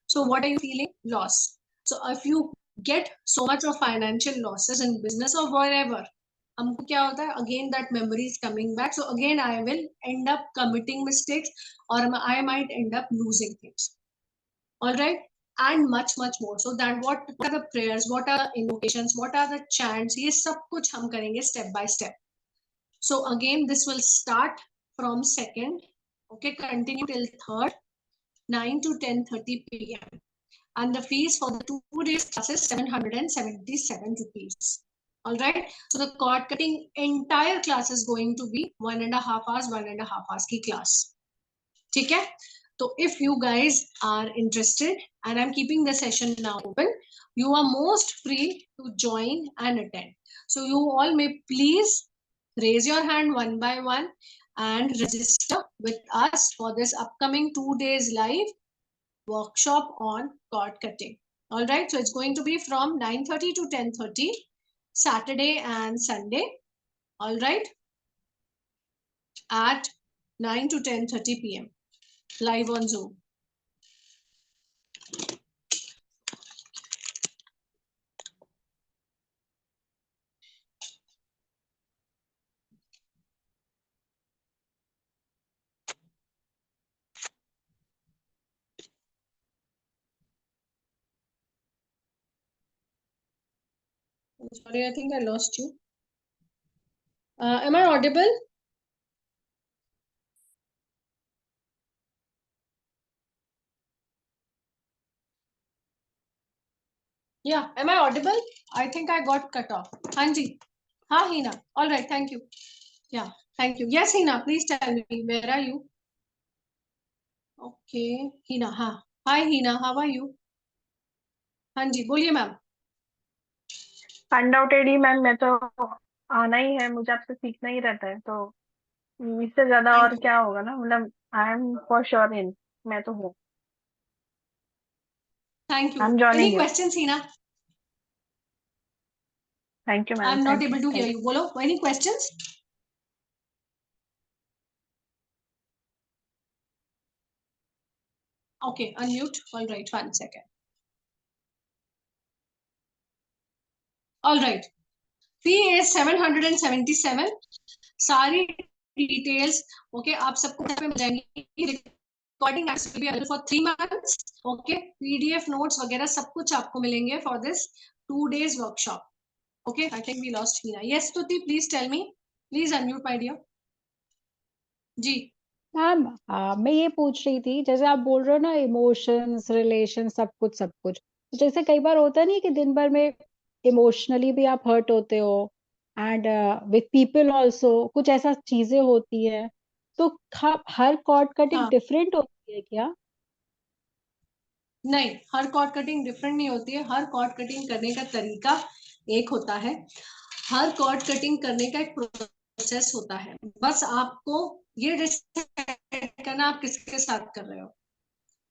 So what are you feeling? Loss. So if you get so much of financial losses in business or wherever, हमको क्या होता है? Again that memory is coming back. So again I will end up committing mistakes or I might end up losing things. All right. And much more. So that what are the prayers, what are the invocations, what are the chants, ये सब कुछ हम करेंगे step by step. So again, this will start from 2nd, okay, continue till 3rd, 9 to 10:30 p.m. And the fees for the 2 days class is 777 rupees. All right. So the cord cutting entire class is going to be 1.5 hours, 1.5 hours की class. ठीक है? So if you guys are interested, and I'm keeping the session now open, you are most free to join and attend. So you all may please raise your hand one by one and register with us for this upcoming 2 days live workshop on cord cutting. All right, so it's going to be from 9:30 to 10:30, Saturday and Sunday. All right, at 9 to 10:30 p.m. live on Zoom. Sorry, I think I lost you. Am I audible? Yeah, am I audible? I think I got cut off. Hanji. Ha, Hina. All right, thank you. Yeah, thank you. Yes, Hina, please tell me, where are you? Okay, Hina, ha. Hi, Hina, how are you? Hanji, बोलिए ma'am. Undaunted ही ma'am, मैं तो आना ही है, मुझे आपसे सीखना ही रहता है, तो इससे ज्यादा Thank और you. क्या होगा ना, मतलब I am for sure in, मैं तो हूँ. Thank you. I'm joining Any you. questions, Hina? Thank you ma'am. I'm not able to hear you. Bolo, any questions? Okay, unmute. All right, 1 second. All right. Fee is 777. सारी details, okay, आप सबको पे मिल जाएंगी. Recording access will be available for 3 months. Okay, PDF notes वगैरह सब कुछ आपको मिलेंगे for this 2 days workshop. Okay, I think we lost Hina. Yes, Stuti, please tell me. Please unmute, my dear. जी. मैम मैं ये पूछ रही थी, जैसे आप बोल रहे हो ना इमोशंस रिलेशन सब कुछ, तो जैसे कई बार होता नहीं कि दिन भर में इमोशनली भी आप हर्ट होते हो एंड विथ पीपल आल्सो कुछ ऐसा चीजें होती है, तो हर कॉर्ड कटिंग हाँ. डिफरेंट होती है क्या? नहीं, हर कॉर्ड कटिंग डिफरेंट नहीं होती है. हर कॉर्ड कटिंग करने का तरीका एक होता है. हर कॉर्ड कटिंग करने का एक प्रोसेस होता है. बस आपको ये डिसाइड करना आप किसके साथ कर रहे हो.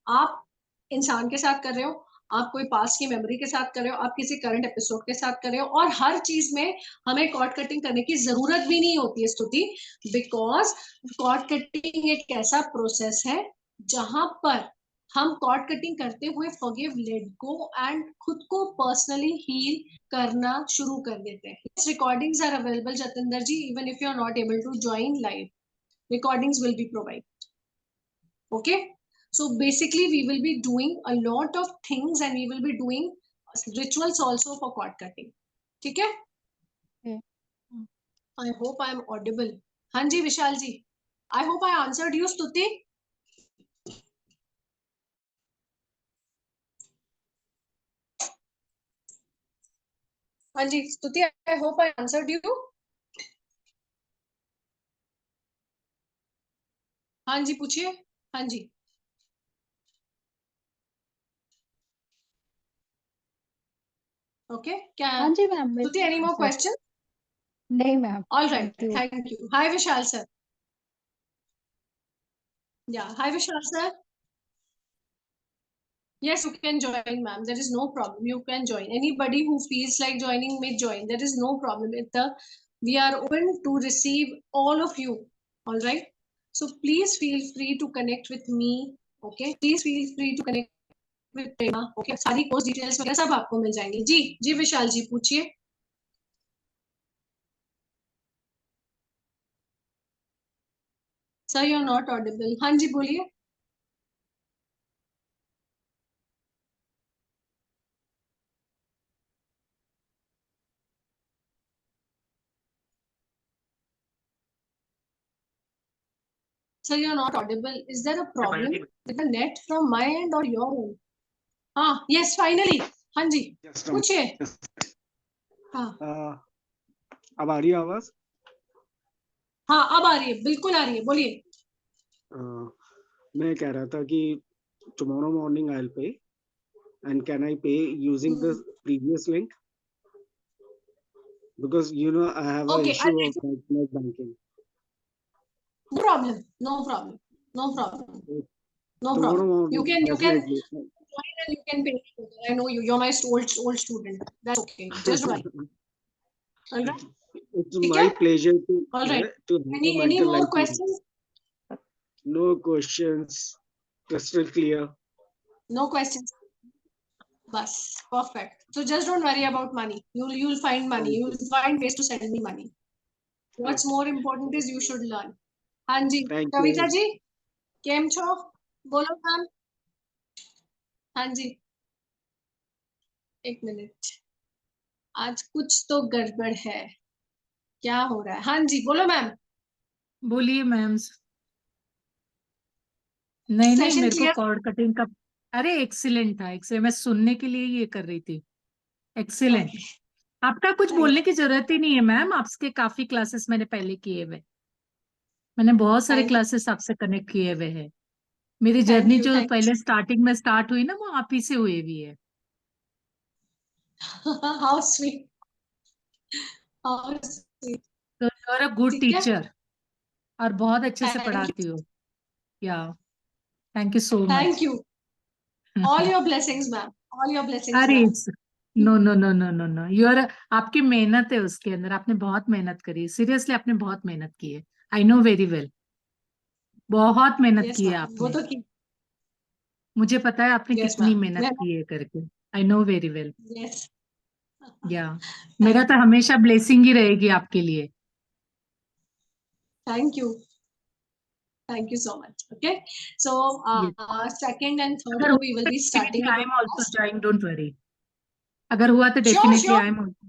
आप इंसान के साथ कर रहे हो, आप कोई पास्ट की मेमोरी के साथ कर रहे हो, आप किसी करंट एपिसोड के साथ कर रहे हो. और हर चीज में हमें कॉर्ड कटिंग करने की जरूरत भी नहीं होती है स्तुति, बिकॉज कॉर्ड कटिंग एक ऐसा प्रोसेस है जहां पर हम कॉर्ड कटिंग करते हुए फॉरगिव, लेट गो एंड खुद को पर्सनली हील करना शुरू कर देते हैं. Recordings are available Jatinder ji, even if you are not able to join live, recordings will be provided. Okay, so basically we will be doing a lot of things and we will be doing rituals also for cord cutting. ठीक है? I hope I am audible. हाँ जी विशाल जी, I hope I answered you. स्तुति, हाँ जी स्तुति, I hope I answered you. हाँ जी पूछिए. हाँ जी. Okay, क्या हाँ जी मैम, स्तुति, any more questions? नहीं ma'am. All right, thank you. thank you. Hi Vishal sir. Yeah, hi Vishal sir. Yes, you can join, ma'am. There is no problem. You can join. Anybody who feels like joining may join. There is no problem. We are open to receive all of you. All right. So please feel free to connect with me. Okay. Please feel free to connect with Prema. Okay. सारी course details वगैरह सब आपको मिल जाएंगे. जी विशाल जी पूछिए. Sir, you are not audible. हाँ जी बोलिए. So you're not audible. Is there a problem with the net from my end or your end? हाँ, yes, finally. हाँ जी, Just पूछिए. हाँ, अब आ रही है आवाज? हाँ, अब आ रही है, बिल्कुल आ रही है, बोलिए. मैं कह रहा था कि tomorrow morning I'll pay, and can I pay using the previous link? Because you know I have an Okay, issue of net banking. no problem, no problem, no problem, no Tomorrow problem. morning, You can definitely. join and you can pay. I know you. You're my old student. That's okay. Just right. All right. It's ठीक my है? pleasure to All right. to have a Any mentor more like you. questions? No questions. Crystal clear. No questions. Bus. Perfect. So just don't worry about money. You'll find money. You'll find ways to send me money. What's more important is you should learn. हाँ जी. Thank Kavita you. जी, केम छो? बोलो ma'am. हाँ जी. एक minute. आज कुछ तो गड़बड़ है. क्या हो रहा है? हाँ जी, बोलो मैम. बोलिए मैम. नहीं सेशन मेरे को क्लियर. कॉर्ड कटिंग का, अरे एक्सीलेंट था. एक्सीलेंट, मैं सुनने के लिए ये कर रही थी. एक्सीलेंट. आपका कुछ बोलने की जरूरत ही नहीं है मैम. आपके काफी क्लासेस मैंने पहले किए हुए. मैंने बहुत सारे क्लासेस आपसे कनेक्ट किए हुए हैं. मेरी जर्नी जो पहले स्टार्टिंग में स्टार्ट हुई ना, वो आप ही से हुई हुई है. How sweet. How sweet. तो यू आर अ गुड ठीक है. टीचर और बहुत अच्छे से Thank you. पढ़ाती हो. या thank you so much. Thank you. All your blessings, ma'am. All your blessings, अरे ma'am. No no no no no no, you are, आपकी मेहनत है उसके अंदर. आपने बहुत मेहनत करी. सीरियसली आपने बहुत मेहनत की है. I know very well. बहुत मेहनत Yes, की है ma'am. वो आपने. तो की. मुझे पता है आपने Yes, कितनी ma'am. मेहनत की है करके. I know very well. Yes. या मेरा तो हमेशा ब्लेसिंग ही रहेगी आपके लिए. Thank you. Thank you so much. Okay. So, second and third अगर को we will be starting I our am also class. Join, don't worry. अगर हुआ तो Sure, definitely sure. I am also.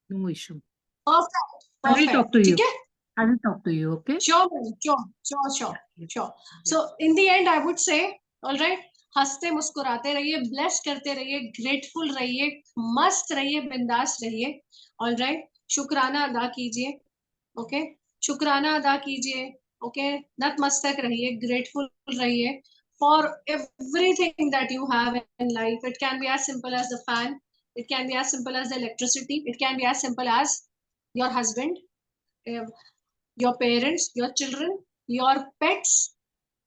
No issue. Perfect. I will talk Perfect. To you. ठीक है? I will talk to you. Okay. Sure, ma'am. Sure. So, in the end, I would say, all right, हंसते मुस्कुराते रहिए, bless करते रहिए, grateful रहिए, मस्त रहिए, बिंदास रहिए. All right. शुक्राना अदा कीजिए. ओके. शुक्राना अदा कीजिए. ओके. नतमस्तक रहिए, ग्रेटफुल रहिए for everything that you have in life. It can be as simple as the fan. It can be as simple as the electricity. It can be as simple as your husband, your parents, your children, your pets,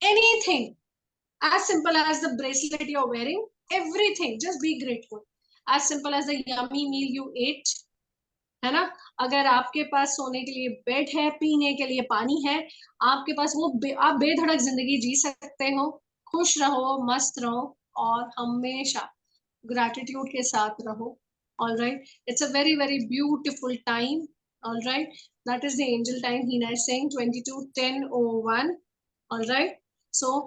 anything. As simple as the bracelet you're wearing, everything. Just be grateful. As simple as the yummy meal you ate. है ना. अगर आपके पास सोने के लिए bed है, पीने के लिए पानी है, आपके पास वो आप बेधड़क जिंदगी जी सकते हो. खुश रहो, मस्त रहो और हमेशा ग्रैटिट्यूड के साथ रहो. All right. It's a very very beautiful time. All right. That is the angel time. Hina is saying 22:10:01. All right. So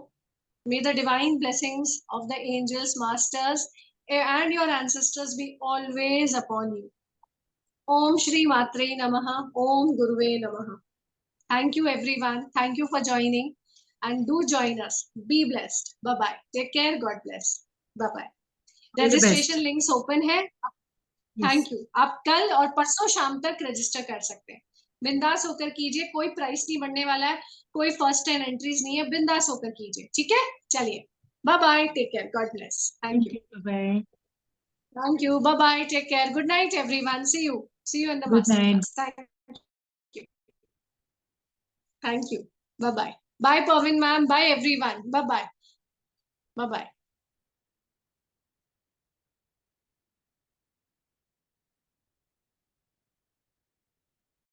may the divine blessings of the angels, masters, and your ancestors be always upon you. Om Shri Matre Namaha. Om Guruve Namaha. Thank you everyone. Thank you for joining and do join us. Be blessed. Bye bye. Take care. God bless. Bye bye. Registration links open है. Thank you. आप कल और परसों शाम तक register कर सकते हैं. बिंदास होकर कीजिए. कोई प्राइस नहीं बढ़ने वाला है. कोई फर्स्ट 10 एंट्रीज नहीं है. बिंदास होकर कीजिए. ठीक है. चलिए. Bye bye. Take care. God bless. Thank you. Bye. Thank you. Bye bye. Take care. Good night, everyone. See you. See you in the Good master night. class. Thank you. Thank you. Bye bye. Bye, Pavin ma'am. Bye, everyone. Bye bye. Bye bye.